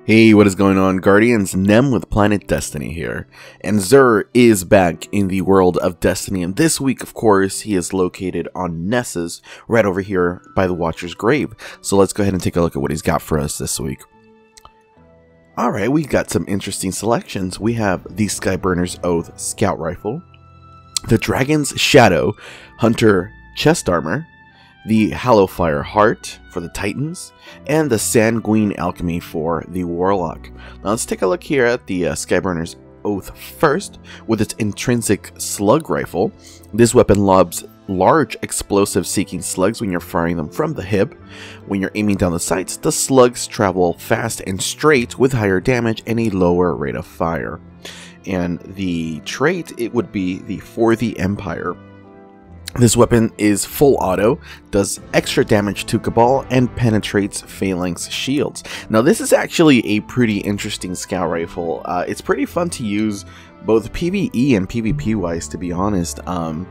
Hey, what is going on, Guardians? Nem with Planet Destiny here, and Xur is back in the world of Destiny, and this week, of course, he is located on Nessus, right over here by the Watcher's Grave. So let's go ahead and take a look at what he's got for us this week. Alright, we got some interesting selections. We have the Skyburner's Oath Scout Rifle, the Dragon's Shadow Hunter Chest Armor, the Hallowfire Heart for the Titans, and the Sanguine Alchemy for the Warlock. Now let's take a look here at the Skyburner's Oath first, with its intrinsic slug rifle. This weapon lobs large explosive-seeking slugs when you're firing them from the hip. When you're aiming down the sights, the slugs travel fast and straight with higher damage and a lower rate of fire. And the trait, it would be the For the Empire. This weapon is full auto, does extra damage to Cabal, and penetrates Phalanx shields. Now this is actually a pretty interesting scout rifle. It's pretty fun to use both PvE and PvP wise, to be honest. So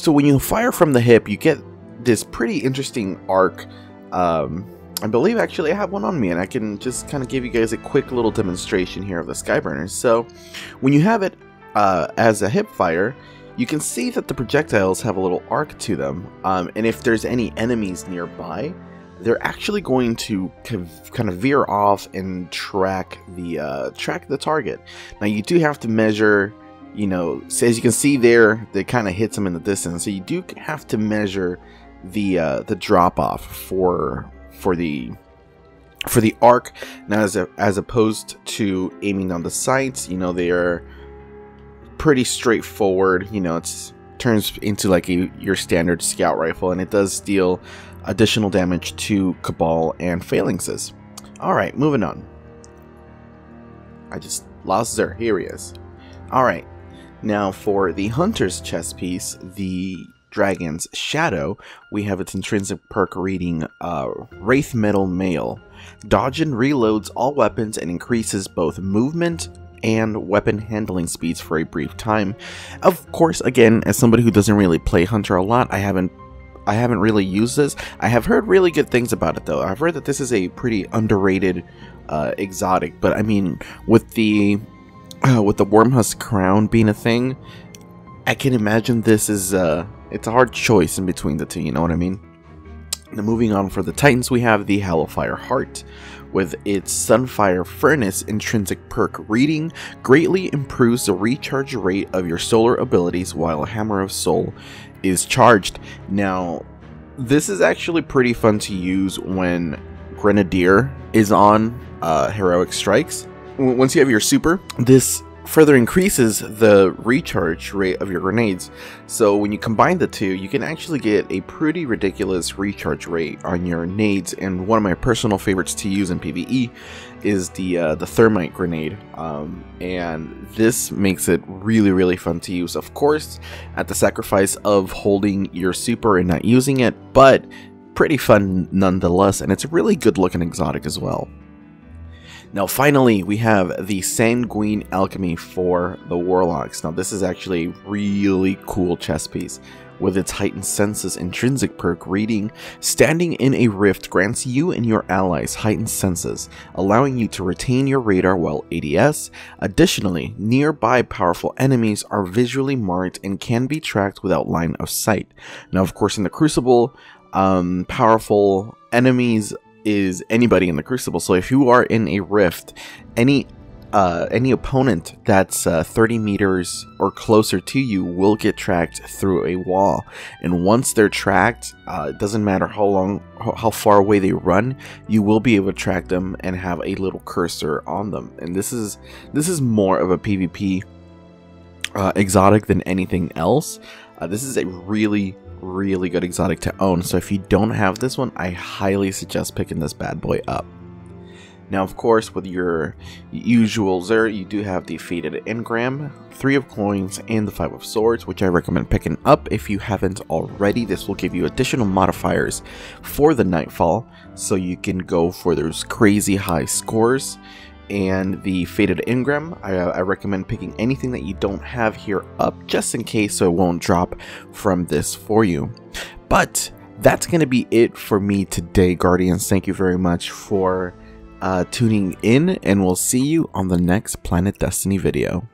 when you fire from the hip, you get this pretty interesting arc. I believe actually I have one on me, and I can just kind of give you guys a quick little demonstration here of the Skyburner. So when you have it as a hip fire, you can see that the projectiles have a little arc to them, and if there's any enemies nearby, they're actually going to kind of veer off and track the target. Now you do have to measure, you know, so as you can see there, they kind of hits them in the distance. So you do have to measure the drop off for the arc. Now as opposed to aiming on the sights, you know, they are pretty straightforward. You know, it turns into like your standard scout rifle, and it does deal additional damage to Cabal and Phalanxes. Alright, moving on. I just lost Xur. Here he is. Alright, now for the Hunter's chest piece, the Dragon's Shadow, we have its intrinsic perk reading Wraith Metal Mail. Dodge and reloads all weapons and increases both movement and weapon handling speeds for a brief time. Of course, again, as somebody who doesn't really play Hunter a lot, I haven't really used this. I have heard really good things about it though. I've heard that this is a pretty underrated exotic, but I mean, with the Wormhusk Crown being a thing, I can imagine this is it's a hard choice in between the two, you know what I mean? Now moving on, for the Titans, we have the Hallowfire Heart. With its Sunfire Furnace intrinsic perk reading, greatly improves the recharge rate of your solar abilities while Hammer of Soul is charged. Now, this is actually pretty fun to use when Grenadier is on Heroic Strikes. Once you have your super, this further increases the recharge rate of your grenades. So when you combine the two, you can actually get a pretty ridiculous recharge rate on your nades. And one of my personal favorites to use in PvE is the thermite grenade, and this makes it really fun to use, of course at the sacrifice of holding your super and not using it, but pretty fun nonetheless, and it's a really good looking exotic as well. Now finally, we have the Sanguine Alchemy for the Warlocks. Now this is actually a really cool chest piece. With its heightened senses intrinsic perk reading, standing in a rift grants you and your allies heightened senses, allowing you to retain your radar while ADS. Additionally, nearby powerful enemies are visually marked and can be tracked without line of sight. Now of course in the Crucible, powerful enemies is anybody in the Crucible. So if you are in a rift, any opponent that's 30 meters or closer to you will get tracked through a wall, and once they're tracked, it doesn't matter how far away they run, you will be able to track them and have a little cursor on them. And this is more of a PvP exotic than anything else. This is a really good exotic to own, so if you don't have this one, I highly suggest picking this bad boy up. Now of course, with your usual Xur, you do have the Faded Engram, 3 of Coins, and the 5 of Swords, which I recommend picking up if you haven't already. This will give you additional modifiers for the Nightfall, so you can go for those crazy high scores. And the Faded Engram, I recommend picking anything that you don't have here up, just in case, so it won't drop from this for you. But that's going to be it for me today, Guardians. Thank you very much for tuning in, and we'll see you on the next Planet Destiny video.